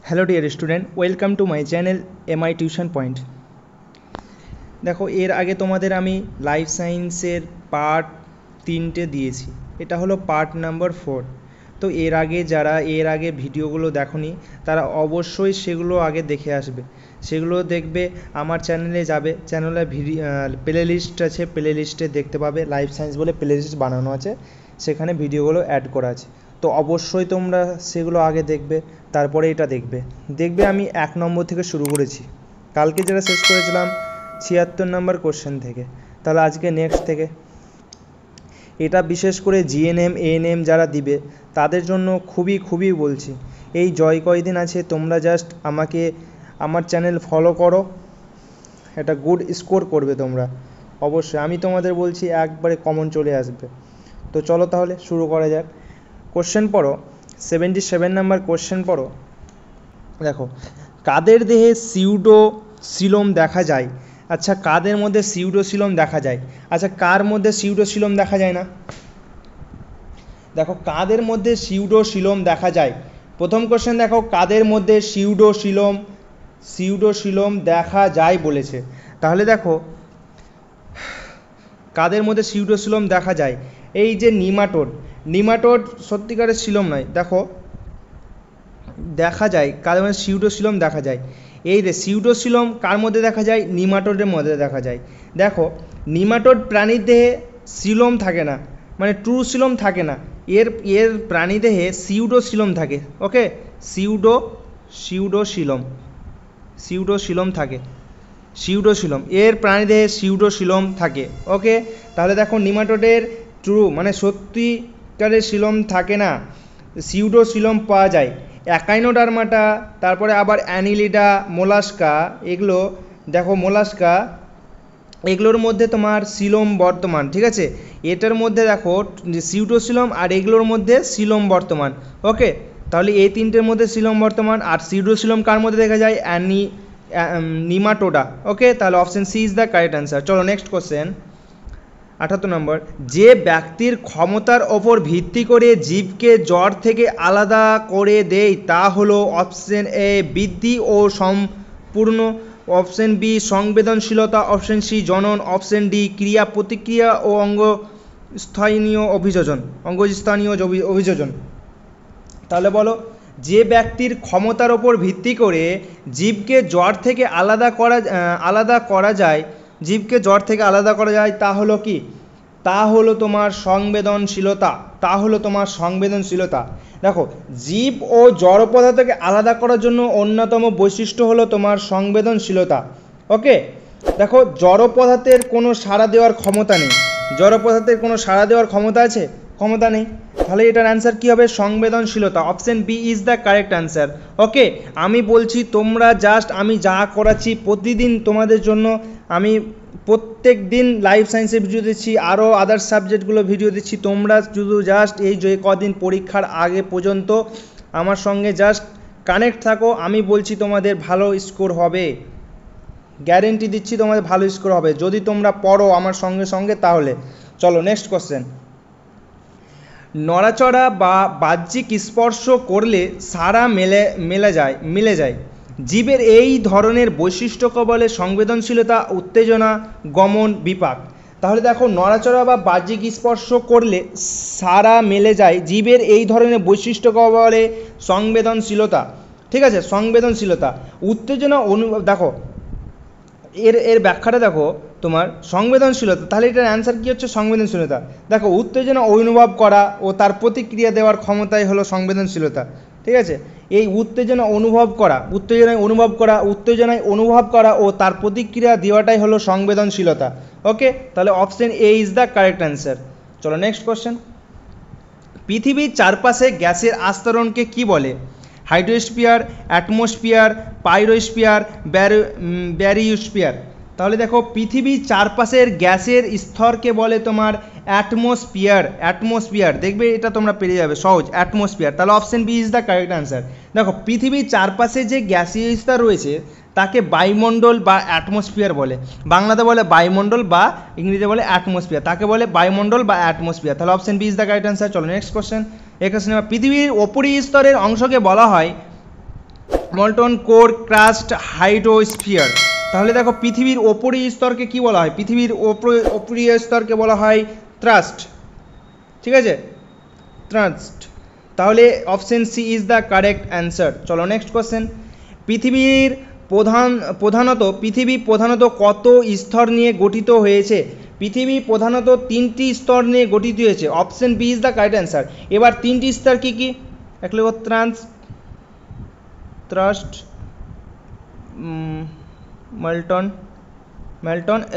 Hello dear student welcome to my channel MI tuition point. देखो एर आगे तुम्हादेर आमी लाइफ साइंसर पार्ट 3টে दिएছি, এটা হলো পার্ট নাম্বার 4। তো এর আগে যারা এর আগে ভিডিওগুলো দেখোনি তারা অবশ্যই সেগুলো আগে দেখে আসবে, সেগুলো দেখবে আমার চ্যানেলে যাবে, চ্যানেলে প্লে লিস্ট আছে, প্লে লিস্টে দেখতে পাবে লাইফ সায়েন্স বলে প্লে লিস্ট বানানো আছে, সেখানে ভিডিওগুলো অ্যাড করা আছে। তো অবশ্যই তোমরা সেগুলো আগে দেখবে, তারপরে এটা দেখবে আমি 1 নম্বর থেকে শুরু করেছি, কালকে যেটা শেষ করেছিলাম 76 নম্বর কোশ্চেন থেকে, তাহলে আজকে নেক্সট থেকে। এটা বিশেষ করে জিএনএম এএনএম যারা দিবে তাদের জন্য খুবই বলছি, এই জয় কয়দিন আছে তোমরা জাস্ট আমাকে আমার চ্যানেল ফলো করো, একটা গুড স্কোর করবে তোমরা অবশ্যই, আমি তোমাদের বলছি একবারে কমন চলে আসবে। তো চলো তাহলে শুরু করা যাক। কোশ্চেন পড়ো, 77 নম্বর কোশ্চেন পড়ো। দেখো, কাদের দেহে সিউডোসিলোম দেখা যায়? আচ্ছা, কাদের মধ্যে সিউডোসিলোম দেখা যায়? আচ্ছা, কার মধ্যে সিউডোসিলোম দেখা যায় না? দেখো, কাদের মধ্যে সিউডোসিলোম দেখা যায়? প্রথম কোশ্চেন দেখো, কাদের মধ্যে সিউডোসিলোম দেখা যায় বলেছে, তাহলে দেখো কাদের মধ্যে সিউডোসিলোম দেখা যায়? এই যে নিমাটোড সত্যিকারের সিলোম নয়, দেখো দেখা যায় কাদের মধ্যে সিউডোসিলোম দেখা যায়। এই রে সিউডোসিলোম কার মধ্যে দেখা যায়? নিমাটোডের মধ্যে দেখা যায়। দেখো, নিমাটোড প্রাণীর দেহে সিলোম থাকে না, মানে ট্রু সিলোম থাকে না, এর প্রাণী দেহে সিউডোসিলোম থাকে। ওকে, সিউডোসিলোম থাকে, সিউডোসিলোম এর প্রাণীদেহে সিউডোসিলোম থাকে। ওকে, তাহলে দেখো নিমাটোডের ট্রু মানে সত্যিকারের সিলোম থাকে না, সিউডোসিলোম পাওয়া যায়। অ্যাকাইনোডার্মাটা, তারপরে আবার অ্যানিলিডা, মোলাস্কা, এগুলো দেখো মোলাস্কা, এগুলোর মধ্যে তোমার সিলোম বর্তমান, ঠিক আছে। এটার মধ্যে দেখো সিউডোসিলোম আর এগুলোর মধ্যে সিলোম বর্তমান। ওকে, তাহলে এই তিনটের মধ্যে সিলোম বর্তমান, আর সিউডোসিলোম কার মধ্যে দেখা যায়? নিমাটোডা। ওকে, তাহলে option C is the correct answer. চলো নেক্সট কোশ্চেন, 78 নম্বর। যে ব্যক্তির ক্ষমতার ওপর ভিত্তি করে জীবকে জড় থেকে আলাদা করে দেয় তা হলো অপশন এ বৃদ্ধি ও সম্পূর্ণ, অপশন বি সংবেদনশীলতা, অপশন সি জনন, অপশন ডি ক্রিয়া প্রতিক্রিয়া ও অঙ্গস্থানীয় অভিযোজন। তাহলে বলো, যে ব্যক্তির ক্ষমতার ওপর ভিত্তি করে জীবকে জড় থেকে আলাদা করা যায়, জীবকে জড় থেকে আলাদা করা যায় তা হলো কি? তা হলো তোমার সংবেদনশীলতা। দেখো, জীব ও জড় পদার্থকে আলাদা করার জন্য অন্যতম বৈশিষ্ট্য হলো তোমার সংবেদনশীলতা। ওকে, দেখো জড় পদার্থের কোনো সাড়া দেওয়ার ক্ষমতা নেই, জড় পদার্থের কোনো সাড়া দেওয়ার ক্ষমতা আছে? ক্ষমতা নেই, তাহলে এটার অ্যান্সার কী হবে? সংবেদনশীলতা। Option B is the correct answer. Okay, আমি বলছি তোমরা জাস্ট আমি যা করাচ্ছি প্রতিদিন তোমাদের জন্য, আমি প্রত্যেক দিন লাইফ সায়েন্সের ভিডিও দিচ্ছি, আরও আদার্স সাবজেক্টগুলো ভিডিও দিচ্ছি, তোমরা শুধু জাস্ট এই যে কদিন পরীক্ষার আগে পর্যন্ত আমার সঙ্গে জাস্ট কানেক্ট থাকো, আমি বলছি তোমাদের ভালো স্কোর হবে, গ্যারেন্টি দিচ্ছি তোমাদের ভালো স্কোর হবে যদি তোমরা পড়ো আমার সঙ্গে। তাহলে চলো নেক্সট কোশ্চেন। নড়াচড়া বা বাহ্যিক স্পর্শ করলে সাড়া মিলে যায়, জীবের এই ধরনের বৈশিষ্ট্যকে বলে সংবেদনশীলতা, উত্তেজনা, গমন, বিপাক। তাহলে দেখো, নড়াচড়া বা বাহ্যিক স্পর্শ করলে সাড়া মেলে যায়, জীবের এই ধরনের বৈশিষ্ট্যকে বলে সংবেদনশীলতা, ঠিক আছে, সংবেদনশীলতা। উত্তেজনা দেখো এর ব্যাখ্যাটা দেখো তোমার সংবেদনশীলতা, তাহলে এটার অ্যান্সার কী হচ্ছে? সংবেদনশীলতা। দেখো, উত্তেজনা অনুভব করা ও তার প্রতিক্রিয়া দেওয়ার ক্ষমতাই হলো সংবেদনশীলতা, ঠিক আছে। এই উত্তেজনায় অনুভব করা ও তার প্রতিক্রিয়া দেওয়াটাই হলো সংবেদনশীলতা। ওকে, তাহলে option A is the correct answer. চলো নেক্সট কোশ্চেন। পৃথিবীর চারপাশে গ্যাসের আস্তরণকে কি বলে? Hydrosphere, atmosphere, pyrosphere, barysphere. তাহলে দেখো, পৃথিবীর চারপাশের গ্যাসের স্তরকে বলে তোমার অ্যাটমসফিয়ার। দেখবে এটা তোমরা পেরে যাবে সহজ, অ্যাটমসফিয়ার। তাহলে option B is the correct answer. দেখো, পৃথিবীর চারপাশে যে গ্যাসীয় স্তর রয়েছে তাকে বায়ুমণ্ডল বা অ্যাটমসফিয়ার বলে, বাংলাতে বলে বায়ুমণ্ডল বা ইংরেজিতে বলে অ্যাটমসফিয়ার, তাকে বলে বায়ুমণ্ডল বা অ্যাটমসফিয়ার। তাহলে option B is the correct answer. চলো নেক্সট কোশ্চেন। পৃথিবীর উপরি স্তরের অংশকে বলা হয় মল্টন কোর ক্রাস্ট হাইড্রোস্ফিয়ার। তাহলে দেখো পৃথিবীর ওপরীয় স্তরকে কি বলা হয়? পৃথিবীর ওপরীয় স্তরকে বলা হয় থ্রাস্ট। ঠিক আছে, থ্রাস্ট। তাহলে option C is the correct answer. চলো নেক্সট কোশ্চেন। পৃথিবী প্রধানত কত স্তর নিয়ে গঠিত হয়েছে? পৃথিবী প্রধানত 3টি স্তর নিয়ে গঠিত হয়েছে। Option B is the correct answer. এবার 3টি স্তর কি কি? এক লিখো থ্রাস্ট, মল্টন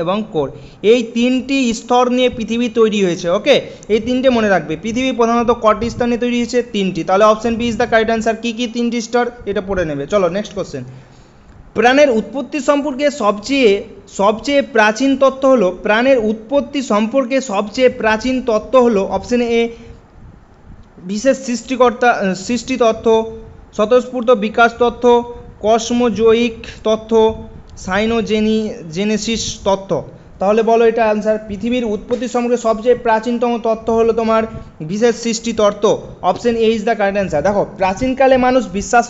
এবং কোর। এই 3টি স্তর নিয়ে পৃথিবী তৈরি হয়েছে। ওকে, এই 3টে মনে রাখবে। পৃথিবী প্রধানত কটি স্তর নিয়ে তৈরি হয়েছে? 3টি। তাহলে option B is the correct answer. কী কী 3টি স্তর এটা পড়ে নেবে। চলো নেক্সট কোশ্চেন। প্রাণের উৎপত্তি সম্পর্কে সবচেয়ে প্রাচীন তত্ত্ব হলো, প্রাণের উৎপত্তি সম্পর্কে সবচেয়ে প্রাচীন তত্ত্ব হলো অপশন এ বিশেষ সৃষ্টি তত্ত্ব, স্বতঃস্ফূর্ত বিকাশ তত্ত্ব, কসমোজয়িক তত্ত্ব, সাইনোজেনেসিস তত্ত্ব। তাহলে বলো এটা আনসার। পৃথিবীর উৎপত্তি সম্পর্কে সবচেয়ে প্রাচীনতম তত্ত্ব হলো তোমার বিশেষ সৃষ্টি তত্ত্ব। Option A is the correct answer. দেখো প্রাচীনকালে মানুষ বিশ্বাস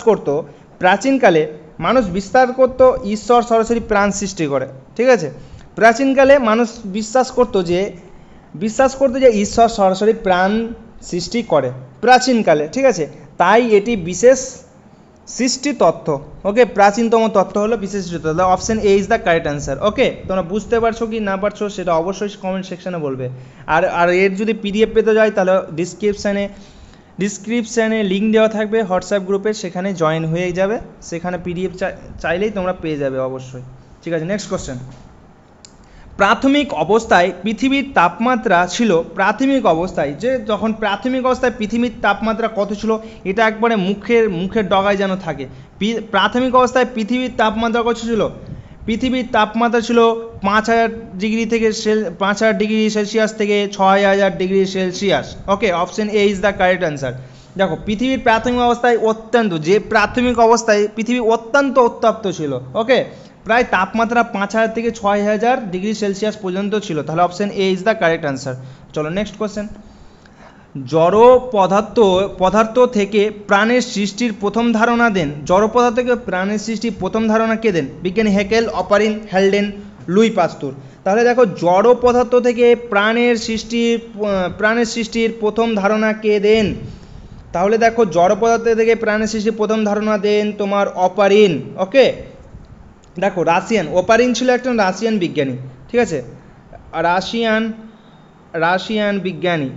করতো ঈশ্বর সরাসরি প্রাণ সৃষ্টি করে। ঠিক আছে, প্রাচীনকালে মানুষ বিশ্বাস করতো যে ঈশ্বর সরাসরি প্রাণ সৃষ্টি করে প্রাচীনকালে। ঠিক আছে, তাই এটি বিশেষ সৃষ্টি তত্ত্ব। ওকে, প্রাচীনতম তত্ত্ব হলো বিশেষ সৃষ্টি তত্ত্ব। Option A is the correct answer. Okay, তোমরা বুঝতে পারছো কি না পারছো সেটা অবশ্যই কমেন্ট সেকশানে বলবে। আর এর যদি পিডিএফ পেতে যায় তাহলে ডিসক্রিপশানে লিঙ্ক দেওয়া থাকবে হোয়াটসঅ্যাপ গ্রুপে, সেখানে জয়েন হয়ে যাবে। সেখানে পিডিএফ চাইলেই তোমরা পেয়ে যাবে অবশ্যই। ঠিক আছে, নেক্সট কোশ্চেন। প্রাথমিক অবস্থায় পৃথিবীর তাপমাত্রা ছিল, যখন প্রাথমিক অবস্থায় পৃথিবীর তাপমাত্রা কত ছিল? এটা একবারে মুখের ডগায় যেন থাকে। প্রাথমিক অবস্থায় পৃথিবীর তাপমাত্রা কত ছিল? পৃথিবীর তাপমাত্রা ছিল 5000 ডিগ্রি সেলসিয়াস থেকে 6000 degree Celsius. Okay, option A is the correct answer. দেখো পৃথিবীর প্রাথমিক অবস্থায় পৃথিবী অত্যন্ত উত্তপ্ত ছিল। ওকে, প্রায় তাপমাত্রা 5000 থেকে 6000 ডিগ্রি সেলসিয়াস পর্যন্ত ছিল। তাহলে option A is the correct answer. চলো নেক্সট কোশ্চেন। জড় পদার্থ থেকে প্রাণের সৃষ্টির প্রথম ধারণা দেন। জড় পদার্থ থেকে প্রাণের সৃষ্টির প্রথম ধারণা কে দেন? বিজ্ঞানী হেকেল, অপারিন, হ্যালডেন, লুই পাস্তুর। তাহলে দেখো জড় পদার্থ থেকে প্রাণের সৃষ্টির প্রথম ধারণা কে দেন? তাহলে দেখো জড় পদার্থ থেকে প্রাণের সৃষ্টির প্রথম ধারণা দেন তোমার অপারিন। ওকে, দেখো অপারিন ছিল একটা রাশিয়ান বিজ্ঞানী। ঠিক আছে, রাশিয়ান বিজ্ঞানী।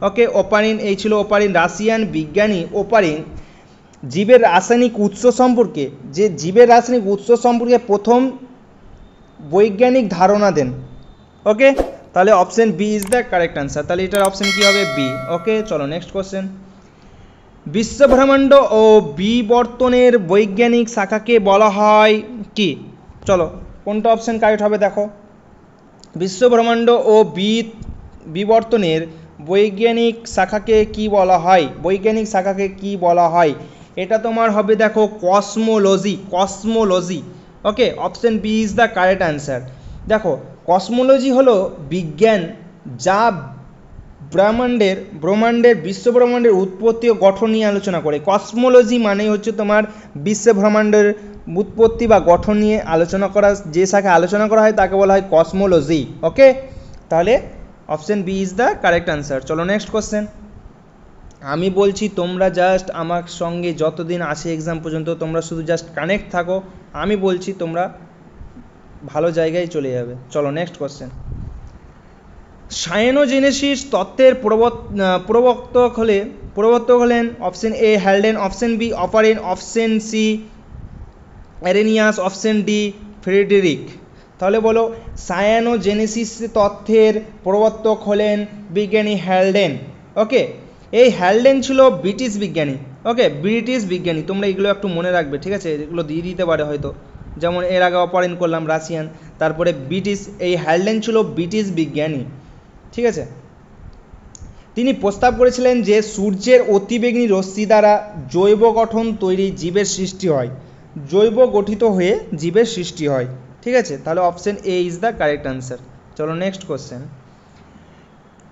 ওকে, অপারিন এই ছিল অপারিন, রাশিয়ান বিজ্ঞানী অপারিন জীবের রাসায়নিক উৎস সম্পর্কে প্রথম বৈজ্ঞানিক ধারণা দেন। ওকে, তাহলে option B is the correct answer. তাহলে এটার অপশন কি হবে? বি। ওকে, চলো নেক্সট কোশ্চেন। বিশ্বব্রহ্মাণ্ড ও বিবর্তনের বৈজ্ঞানিক শাখাকে বলা হয় কি? চলো কোনটা অপশন কারেক্ট হবে দেখো। বিশ্বব্রহ্মাণ্ড ও বিবর্তনের বৈজ্ঞানিক শাখাকে কি বলা হয়? এটা তোমার হবে দেখো cosmology. Okay, option B is the correct answer. দেখো কসমোলজি হলো বিজ্ঞান যা বিশ্বব্রহ্মাণ্ডের উৎপত্তি ও গঠন নিয়ে আলোচনা করে। কসমোলজি মানে হচ্ছে তোমার বিশ্বব্রহ্মাণ্ডের উৎপত্তি বা গঠন নিয়ে আলোচনা করা, যে শাখা আলোচনা করা হয় তাকে বলা হয় কসমোলজি। ওকে, তাহলে option B is the correct answer. চলো নেক্সট কোশ্চেন। আমি বলছি তোমরা জাস্ট আমার সঙ্গে যতদিন আসে এক্সাম পর্যন্ত তোমরা শুধু জাস্ট কানেক্ট থাকো, আমি বলছি তোমরা ভালো জায়গায় চলে যাবে। চলো নেক্সট কোশ্চেন। সাইনোজেনেসিস তত্ত্বের প্রবর্তক হলেন option A Haldane, option B Oparin, option C Arrhenius, option D Frederick. তাহলে বলো সায়ানোজেনেসিস তত্ত্বের প্রবর্তক হলেন বিজ্ঞানী হ্যালডেন। ওকে, এই হ্যালডেন ছিল ব্রিটিশ বিজ্ঞানী। ওকে, ব্রিটিশ বিজ্ঞানী, তোমরা এগুলো একটু মনে রাখবে। ঠিক আছে, এগুলো দিয়ে দিতে পারে হয়তো, যেমন এর আগে অপারেন করলাম রাশিয়ান, তারপরে ব্রিটিশ। এই হ্যালডেন ছিল ব্রিটিশ বিজ্ঞানী। ঠিক আছে, তিনি প্রস্তাব করেছিলেন যে সূর্যের অতিবেগুনি রশ্মি দ্বারা জৈব গঠন তৈরি জীবের সৃষ্টি হয়, জৈব গঠিত হয়ে জীবের সৃষ্টি হয়। ঠিক আছে, তাহলে option A is the correct answer. চলো নেক্সট কোশ্চেন।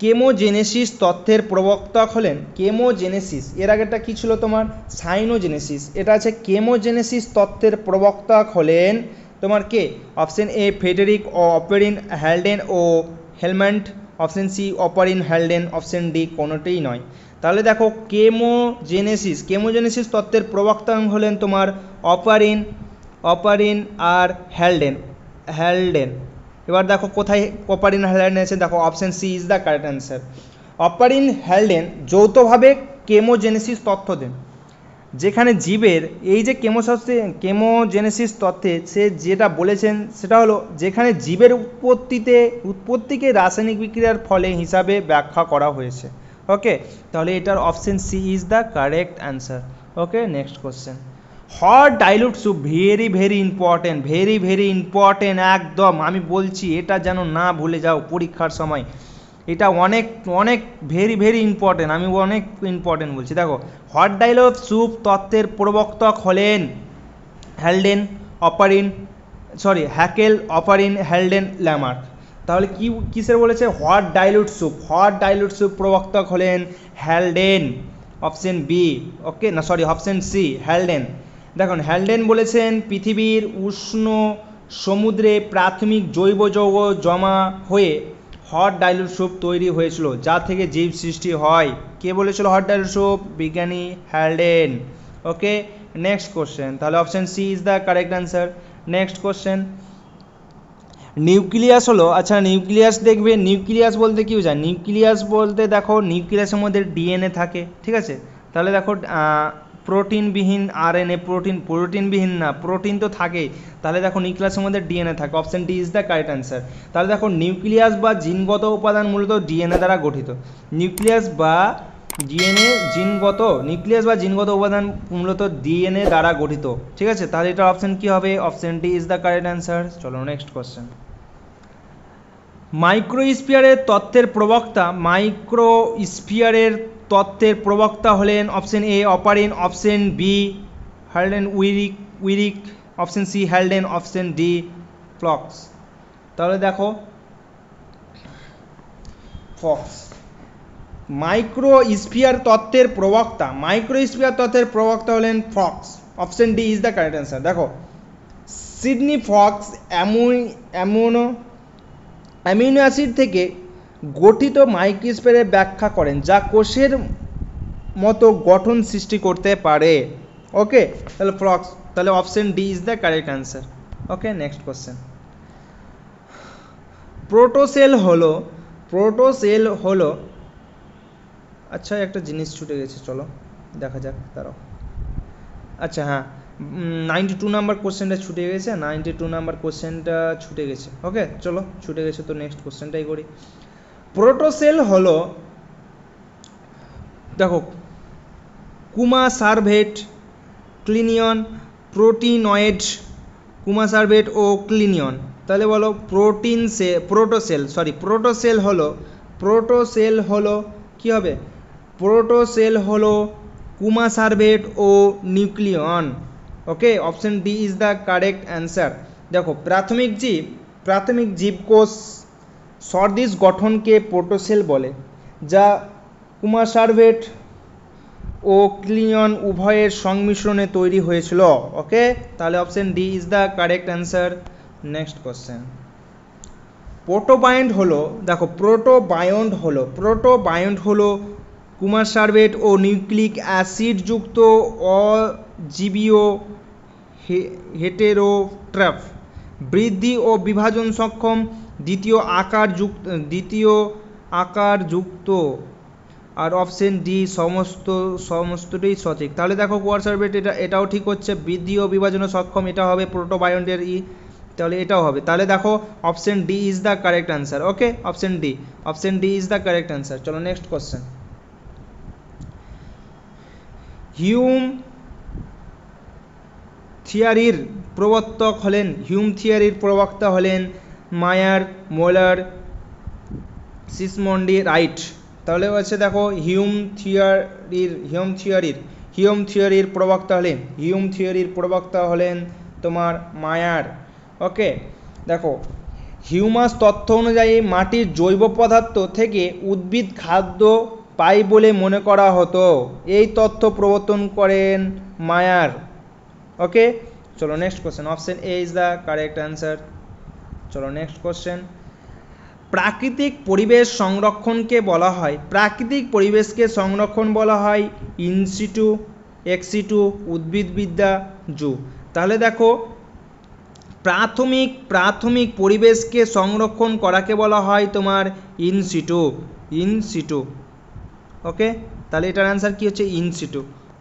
কেমোজেনেসিস তত্ত্বের প্রবক্তা হলেন কেমোজেনেসিস, এর আগেটা কি ছিল তোমার সাইনোজেনেসিস, এটা আছে কেমোজেনেসিস তত্ত্বের প্রবক্তা হলেন তোমার কে, option A Frederick Oparin Haldane ও Helmont, option C Oparin Haldane, option D কোনোটাই নয়। তাহলে দেখো কেমোজেনেসিস তত্ত্বের প্রবক্তা হলেন তোমার অপারিন আর হ্যালডেন। এবার দেখো কোথায় অপারিন হ্যালডেন আছে, দেখো option C is the correct answer. Oparin Haldane যৌথভাবে কেমোজেনেসিস তত্ত্ব দেন, যেখানে জীবের এই যে কেমোজেনেসিস তত্ত্বে সে যেটা বলেছেন সেটা হলো যেখানে জীবের উৎপত্তিকে রাসায়নিক বিক্রিয়ার ফলে হিসাবে ব্যাখ্যা করা হয়েছে। ওকে, তাহলে এটার option C is the correct answer. Okay, next question. Hot dilute soup very important, একদম আমি বলছি এটা যেন না ভুলে যাও পরীক্ষার সময়, এটা অনেক ভেরি ইম্পর্টেন্ট, আমি অনেক ইম্পর্টেন্ট বলছি। দেখো, হট ডাইলুট স্যুপ তত্ত্বের প্রবক্তা হলেন হ্যাকেল, অপারিন, হ্যালডেন, ল্যামার্ক। তাহলে কিসের বলেছে, হট ডাইলুট স্যুপ প্রবক্তা হলেন হ্যালডেন, অপশন বি। ওকে না সরি অপশন সি হ্যালডেন। দেখুন হ্যালডেন বলেছেন পৃথিবীর উষ্ণ সমুদ্রে প্রাথমিক জৈব যৌগ জমা হয়ে হট ডাইলুট স্যুপ তৈরি হয়েছিল, যা থেকে জীব সৃষ্টি হয়। কে বলেছিল হট ডাইলুট স্যুপ? বিজ্ঞানী হ্যালডেন। ওকে, নেক্সট কোশ্চেন, তাহলে option C is the correct answer. Next question, nucleus হলো, আচ্ছা নিউক্লিয়াস দেখবে, নিউক্লিয়াস বলতে কি বোঝায়? নিউক্লিয়াস বলতে দেখো নিউক্লিয়াসের মধ্যে ডিএনএ থাকে, ঠিক আছে। তাহলে দেখো প্রোটিনবিহীন আরএনএ, প্রোটিনবিহীন না, প্রোটিন তো থাকেই, তাহলে দেখো নিউক্লিয়াসের মধ্যে ডিএনএ থাকে, option D is the correct answer. তাহলে দেখো নিউক্লিয়াস বা জিনগত উপাদান মূলত ডিএনএ দ্বারা গঠিত, নিউক্লিয়াস বা জিনগত উপাদান মূলত ডিএনএ দ্বারা গঠিত, ঠিক আছে। তাহলে এটা অপশন কি হবে? Option D is the correct answer. চলো নেক্সট কোশ্চেন। মাইক্রোস্ফিয়ারের তত্ত্বের প্রবক্তা হলেন option A Oparin, option B Haldane Urey, option C Haldane, option D Fox. তাহলে দেখো ফক্স। মাইক্রোস্ফিয়ার তত্ত্বের প্রবক্তা হলেন Fox, option D is the correct answer. দেখো সিডনি ফক্স অ্যামিনো অ্যাসিড থেকে গঠিত মাইক্রোস্ফিয়ারের ব্যাখ্যা করেন, যা কোষের মতো গঠন সৃষ্টি করতে পারে। ওকে, তাহলে ফক্স, তাহলে option D is the correct answer. Okay, next question. Protocell হলো আচ্ছা একটা জিনিস ছুটে গেছে, চলো দেখা যাক, দাঁড়াও। আচ্ছা হ্যাঁ, 92 নাম্বার কোশ্চেনটা ছুটে গেছে। ওকে চলো, ছুটে গেছে তো নেক্সট কোশ্চেনটাই করি। প্রোটোসেল হলো, দেখো কুমাসার্ভেট, ক্লিনিয়ন, প্রোটিনয়েড, কুমাসার্ভেট ও ক্লিনিয়ন। তাহলে বলো প্রোটোসেল হলো কি হবে? প্রোটোসেল হলো কুমাসার্ভেট ও nucleon. Okay, option D is the correct answer. দেখো প্রাথমিক জীবকোষ সদৃশ গঠনকে প্রোটোসেল বলে, যা কুমাসার্ভেট ও ক্লিনিয়ন উভয়ের সংমিশ্রণে তৈরি হয়েছিল। ওকে, তাহলে option D is the correct answer. Next question. Protobiont হলো কুমাসার্ভেট ও নিউক্লিক অ্যাসিড যুক্ত অজীবীয় হেটেরোট্রফ, বৃদ্ধি ও বিভাজন সক্ষম, দ্বিতীয় আকারযুক্ত। আর অপশন ডি সমস্তটাই সঠিক। তাহলে দেখো কুমাসার্ভেট এটাও ঠিক হচ্ছে, বৃদ্ধি ও বিভাজনে সক্ষম, এটা হবে প্রোটোবায়ন্টের তাহলে এটাও হবে। তাহলে দেখো option D is the correct answer. Okay, option D is the correct answer. চলো নেক্সট কোশ্চেন। হিউম থিওরির প্রবক্তা হলেন মায়ার, মোলার, সিসমন্ডি, রাইট। তাহলে হচ্ছে দেখো হিউম থিওরির প্রবক্তা হলেন তোমার মায়ার। ওকে, দেখো হিউমাস তথ্য অনুযায়ী মাটির জৈব পদার্থ থেকে উদ্ভিদ খাদ্য পায় বলে মনে করা হতো। এই তথ্য প্রবর্তন করেন মায়ার। ওকে, চলো next question. Option A is the correct answer. চলো নেক্সট কোশ্চেন। প্রাকৃতিক পরিবেশ সংরক্ষণকে বলা হয়, প্রাকৃতিক পরিবেশকে সংরক্ষণ বলা হয় ইনসিটু, এক্সিটু, উদ্ভিদবিদ্যা, জু। তাহলে দেখো প্রাথমিক পরিবেশকে সংরক্ষণ করাকে বলা হয় তোমার ইনসিটু। ওকে, তাহলে এটার অ্যান্সার কি হচ্ছে ইনসিটু।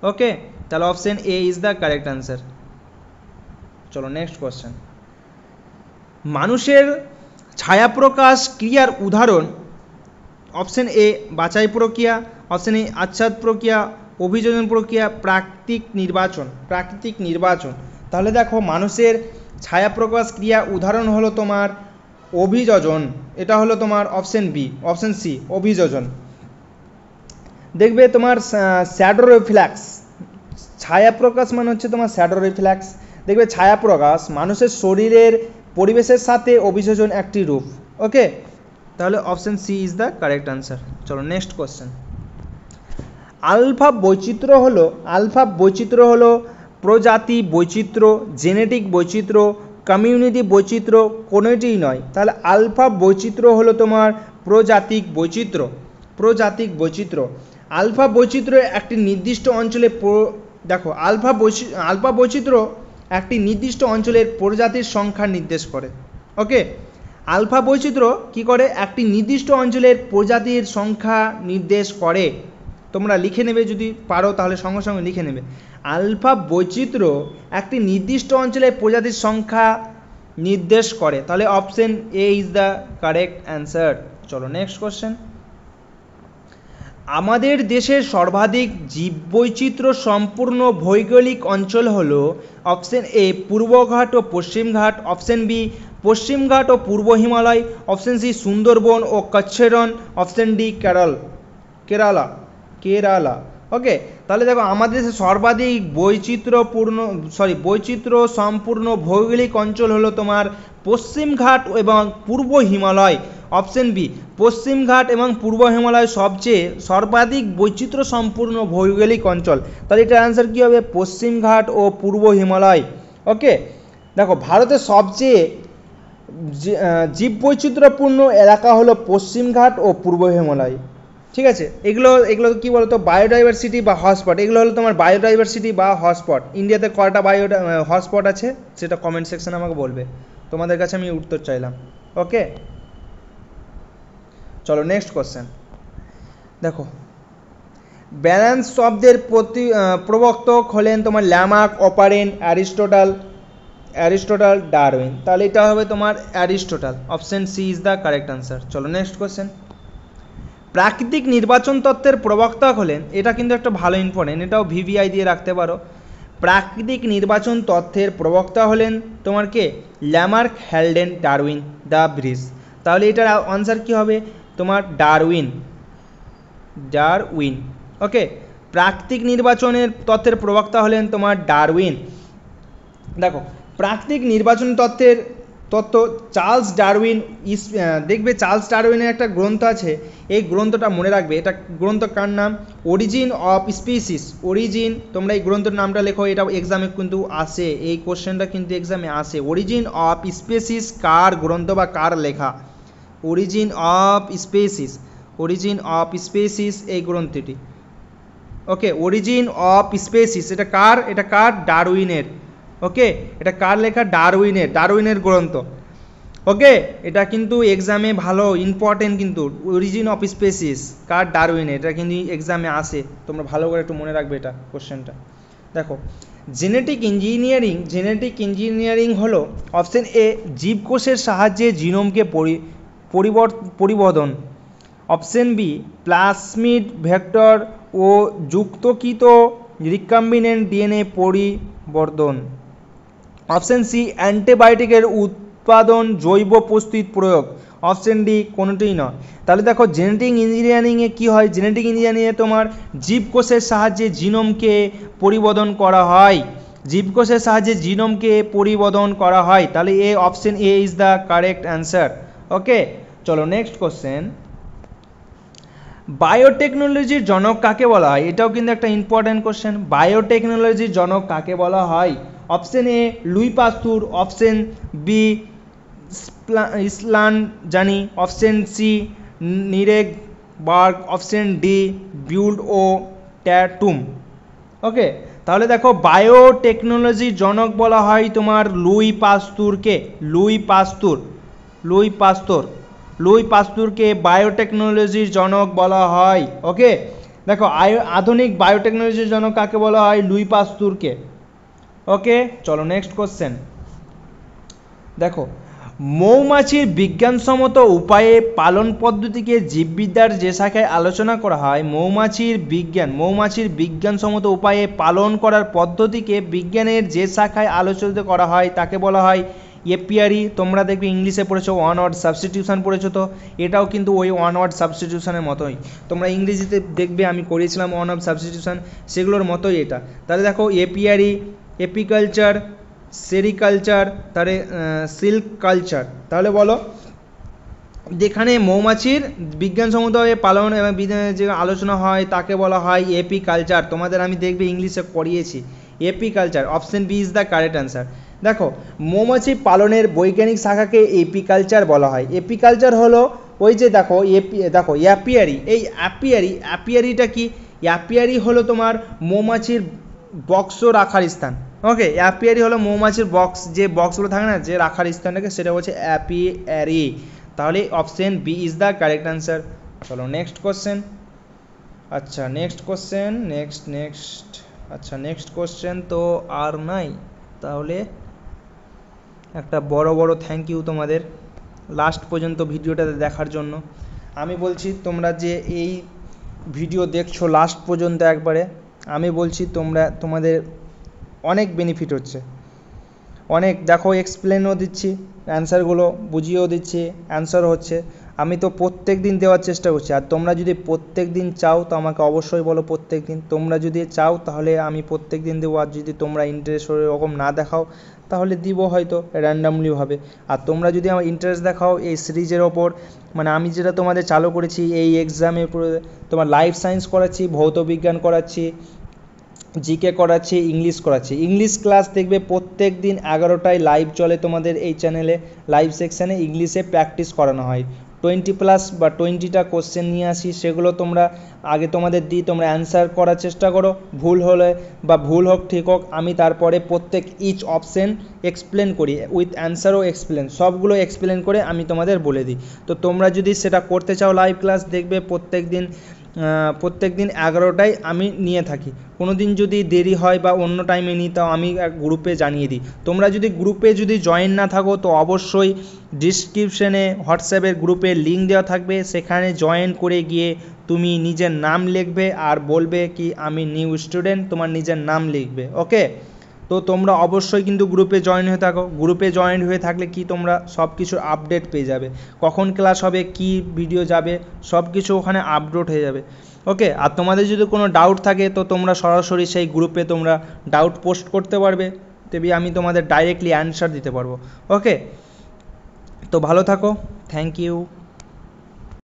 ওকে, তাহলে option A is the correct answer. চলো নেক্সট কোশ্চেন। মানুষের ছায়াপ্রকাশ ক্রিয়ার উদাহরণ। অপশন এ বাছাই প্রক্রিয়া, অপশন এ আচ্ছাদ প্রক্রিয়া, অভিযোজন প্রক্রিয়া, প্রাকৃতিক নির্বাচন। তাহলে দেখো মানুষের ছায়াপ্রকাশ ক্রিয়া উদাহরণ হলো তোমার অভিযোজন। এটা হলো তোমার অপশন সি অভিযোজন। দেখবে তোমার শ্যাডো রিফ্লেক্স, ছায়াপ্রকাশ মানে হচ্ছে তোমার শ্যাডো রিফ্লেক্স। দেখবে ছায়াপ্রকাশ মানুষের শরীরের পরিবেশের সাথে অভিযোজন একটি রূপ। ওকে, তাহলে option C is the correct answer. চলো নেক্সট কোশ্চেন। আলফা বৈচিত্র্য হলো প্রজাতি বৈচিত্র্য, জেনেটিক বৈচিত্র্য, কমিউনিটি বৈচিত্র্য, কোনোটিই নয়। তাহলে আলফা বৈচিত্র্য হলো তোমার প্রজাতিক বৈচিত্র্য। আলফা বৈচিত্র্য একটি নির্দিষ্ট অঞ্চলে দেখো আলফা বৈচিত্র্য একটি নির্দিষ্ট অঞ্চলের প্রজাতির সংখ্যা নির্দেশ করে। ওকে, আলফা বৈচিত্র্য কি করে? একটি নির্দিষ্ট অঞ্চলের প্রজাতির সংখ্যা নির্দেশ করে। তোমরা লিখে নেবে, যদি পারো তাহলে সঙ্গে সঙ্গে লিখে নেবে। আলফা বৈচিত্র্য একটি নির্দিষ্ট অঞ্চলের প্রজাতির সংখ্যা নির্দেশ করে। তাহলে option A is the correct answer. চলো নেক্সট কোশ্চেন। আমাদের দেশের সর্বাধিক জীববৈচিত্র্য সম্পূর্ণ ভৌগোলিক অঞ্চল হল অপশন এ পূর্বঘাট ও পশ্চিমঘাট, অপশন বি পশ্চিমঘাট ও পূর্ব হিমালয়, অপশন সি সুন্দরবন ও কচ্ছের রণ, অপশন ডি কেরালা। ওকে, তাহলে দেখো আমাদের দেশে সর্বাধিক বৈচিত্র্য সম্পূর্ণ ভৌগোলিক অঞ্চল হলো তোমার পশ্চিমঘাট এবং পূর্ব হিমালয়। অপশন বি পশ্চিমঘাট এবং পূর্ব হিমালয় সর্বাধিক বৈচিত্র্য সম্পূর্ণ ভৌগোলিক অঞ্চল। তাহলে এটার অ্যান্সার কী হবে? পশ্চিমঘাট ও পূর্ব হিমালয়। ওকে, দেখো ভারতের সবচেয়ে জীববৈচিত্র্যপূর্ণ এলাকা হলো পশ্চিমঘাট ও পূর্ব হিমালয়। ঠিক আছে, এগুলো কী বলতো বায়োডাইভার্সিটি বা হটস্পট। এগুলো হলো তোমার বায়োডাইভার্সিটি বা হটস্পট। ইন্ডিয়াতে কয়টা হটস্পট আছে সেটা কমেন্ট সেকশনে আমাকে বলবে, তোমাদের কাছে আমি উত্তর চাইলাম। ওকে, চলো নেক্সট কোশ্চেন। দেখো ব্যালেন্স শব্দের প্রবর্তক হলেন তোমার ল্যামার্ক, অপারেন, অ্যারিস্টটল, ডারউইন। তাহলে এটা হবে তোমার Aristotle. Option C is the correct answer. চলো নেক্সট কোশ্চেন। প্রাকৃতিক নির্বাচন তত্ত্বের প্রবক্তা হলেন, এটা কিন্তু একটা ভালো ইম্পর্টেন্ট, এটাও ভিভিআই দিয়ে রাখতে পারো। প্রাকৃতিক নির্বাচন তত্ত্বের প্রবক্তা হলেন তোমার কে? Lamarck, Haldane, Darwin, de Vries. তাহলে এটার আনসার কি হবে? তোমার ডারউইন। ওকে, প্রাকৃতিক নির্বাচনের তত্ত্বের প্রবক্তা হলেন তোমার ডারউইন। দেখো প্রাকৃতিক নির্বাচন তত্ত্ব চার্লস ডারউইন। দেখবে চার্লস ডারউইনের একটা গ্রন্থ আছে, এই গ্রন্থটা মনে রাখবে। এটা গ্রন্থ কার নাম? Origin of species. তোমরা এই গ্রন্থের নামটা লেখো, এটা এক্সামে কিন্তু আসে, এই কোশ্চেনটা কিন্তু এক্সামে আসে। অরিজিন অফ স্পিসিস কার গ্রন্থ বা কার লেখা? অরিজিন অফ স্পিসিস এই গ্রন্থটি। ওকে, অরিজিন অফ স্পিসিস এটা কার? ডারউইনের। ওকে, এটা কার লেখা? ডারউইনের গ্রন্থ। ওকে, এটা কিন্তু এক্সামে ভালো ইম্পর্টেন্ট, কিন্তু অরিজিন অফ স্পিসিস কার? ডারউইনের। এটা কিন্তু এক্সামে আসে, তোমরা ভালো করে একটু মনে রাখবে এটা কোশ্চেনটা। দেখো জেনেটিক ইঞ্জিনিয়ারিং হলো অপশন এ জীবকোষের সাহায্যে জিনোমকে পরিবর্ধন, অপশন বি প্লাজমিড ভেক্টর ও যুক্তকৃত রিকম্বিনেন্ট ডিএনএ পরিবর্ধন, অপশন সি অ্যান্টিবায়োটিকের উৎপাদন জৈব প্রস্তুত প্রয়োগ, অপশন ডি কোনোটিই নয়। তাহলে দেখো জেনেটিক ইঞ্জিনিয়ারিংয়ে কী হয়? জেনেটিক ইঞ্জিনিয়ারিংয়ে তোমার জীবকোষের সাহায্যে জিনোমকে পরিবর্ধন করা হয়। জীবকোষের সাহায্যে জিনোমকে পরিবর্তন করা হয়, তাহলে A option A is the correct answer. Okay, চলো নেক্সট কোশ্চেন। বায়োটেকনোলজির জনক কাকে বলা হয়? এটাও কিন্তু একটা ইম্পর্টেন্ট কোশ্চেন। বায়োটেকনোলজির জনক কাকে বলা হয়? Option A Louis Pasteur, option B ইসলান জানি, option C Nirenberg, option D বিউল্ড ও ট্যাটুম। ওকে, তাহলে দেখো বায়োটেকনোলজির জনক বলা হয় তোমার লুই পাস্তুরকে। লুই পাস্তুরকে বায়োটেকনোলজির জনক বলা হয়। ওকে, দেখো আধুনিক বায়োটেকনোলজির জনক কাকে বলা হয়? লুই পাস্তুরকে। ওকে, চলো নেক্সট কোশ্চেন। দেখো মৌমাছির বিজ্ঞানসম্মত উপায়ে পালন পদ্ধতিকে জীববিদ্যার যে শাখায় আলোচনা করা হয়, মৌমাছির বিজ্ঞানসম্মত উপায়ে পালন করার পদ্ধতিকে বিজ্ঞানের যে শাখায় আলোচিত করা হয় তাকে বলা হয় এপিয়ারি। তোমরা দেখবে ইংলিশে পড়েছো ওয়ান ওয়ার্ড সাবস্টিটিউশন পড়েছো, তো এটাও কিন্তু ওই ওয়ান ওয়ার্ড সাবস্টিটিউশনের মতোই। তোমরা ইংরেজিতে দেখবে আমি করিয়েছিলাম ওয়ান ওয়ার্ড সাবস্টিটিউশন, সেগুলোর মতোই এটা। তাহলে দেখো এপিয়ারি, এপিকালচার, সেরিকালচার, তাহলে সিল্ক কালচার। তাহলে বলো, যেখানে মৌমাছির বিজ্ঞানসম্মতভাবে পালন এবং যে আলোচনা হয় তাকে বলা হয় এপিকালচার। তোমাদের আমি দেখবে ইংলিশে করিয়েছি apiculture. Option B is the correct answer. দেখো মৌমাছি পালনের বৈজ্ঞানিক শাখাকে এপিকালচার বলা হয়। এপিকালচার হলো ওই যে দেখো অ্যাপিয়ারি। এই অ্যাপিয়ারিটা কি? অ্যাপিয়ারি হলো তোমার মৌমাছির বক্স রাখার স্থান। ওকে, অ্যাপিয়ারি হলো মৌমাছির বক্স, যে বক্সগুলো থাকে না, যে রাখার স্থানটাকে, সেটা হচ্ছে অ্যাপিয়ারি। তাহলে option B is the correct answer. চলো নেক্সট কোশ্চেন। আচ্ছা নেক্সট কোশ্চেন তো আর নাই। তাহলে একটা বড় থ্যাংক ইউ তোমাদের লাস্ট পর্যন্ত ভিডিওটাতে দেখার জন্য। আমি বলছি তোমরা যে এই ভিডিও দেখছো লাস্ট পর্যন্ত একবারে, আমি বলছি তোমাদের অনেক বেনিফিট হচ্ছে, অনেক। দেখো এক্সপ্লেনও দিচ্ছি, অ্যান্সারগুলো বুঝিয়েও দিচ্ছি, অ্যান্সারও হচ্ছে। আমি তো প্রত্যেক দিন দেওয়ার চেষ্টা করছি, আর তোমরা যদি প্রত্যেক দিন চাও তো আমাকে অবশ্যই বলো প্রত্যেক দিন। তোমরা যদি চাও তাহলে আমি প্রত্যেক দিন দেবো, আর যদি তোমরা ইন্টারেস্ট ওরকম না দেখাও তাহলে দিব হয়তো র্যান্ডামলিভাবে। আর তোমরা যদি আমার ইন্টারেস্ট দেখাও এই সিরিজের ওপর, মানে আমি যেটা তোমাদের চালু করেছি এই এক্সামের উপরে, তোমার লাইফ সায়েন্স করাচ্ছি, ভৌত বিজ্ঞান করাচ্ছি, জিকে করাচ্ছি, ইংলিশ করাচ্ছি। ইংলিশ ক্লাস দেখবে প্রত্যেক দিন 11টায় লাইভ চলে তোমাদের এই চ্যানেলে, লাইভ সেকশানে ইংলিশে প্র্যাকটিস করানো হয়। 20+ বা 20টা কোশ্চেন নিয়ে আসি, সেগুলো তোমরা আগে তোমাদের দিই, তোমরা অ্যান্সার করার চেষ্টা করো। ভুল হলে বা ভুল হোক ঠিক হোক, আমি তারপরে প্রত্যেক ইচ অপশন এক্সপ্লেন করি, উইথ অ্যান্সারও এক্সপ্লেন, সবগুলো এক্সপ্লেন করে আমি তোমাদের বলে দিই। তো তোমরা যদি সেটা করতে চাও লাইভ ক্লাস, দেখবে প্রত্যেক দিন 11টায় আমি নিয়ে থাকি। কোনো দিন যদি দেরি হয় বা অন্য টাইমে নিই তাও আমি গ্রুপে জানিয়ে দিই। তোমরা যদি গ্রুপে জয়েন না থাকো তো অবশ্যই ডিসক্রিপশনে হোয়াটসঅ্যাপের গ্রুপে লিঙ্ক দেওয়া থাকবে, সেখানে জয়েন করে গিয়ে তুমি নিজের নাম লিখবে আর বলবে কি আমি নিউ স্টুডেন্ট, তোমার নিজের নাম লিখবে। ওকে, তো তোমরা অবশ্যই কিন্তু গ্রুপে জয়েন হয়ে থাকো। গ্রুপে জয়েন হয়ে থাকলে কি তোমরা সব কিছুর আপডেট পেয়ে যাবে, কখন ক্লাস হবে, কি ভিডিও যাবে, সব কিছু ওখানে আপডেট হয়ে যাবে। ওকে, আর তোমাদের যদি কোনো ডাউট থাকে তো তোমরা সরাসরি সেই গ্রুপে তোমরা ডাউট পোস্ট করতে পারবে, তবে আমি তোমাদের ডাইরেক্টলি অ্যান্সার দিতে পারবো। ওকে, তো ভালো থাকো, থ্যাংক ইউ।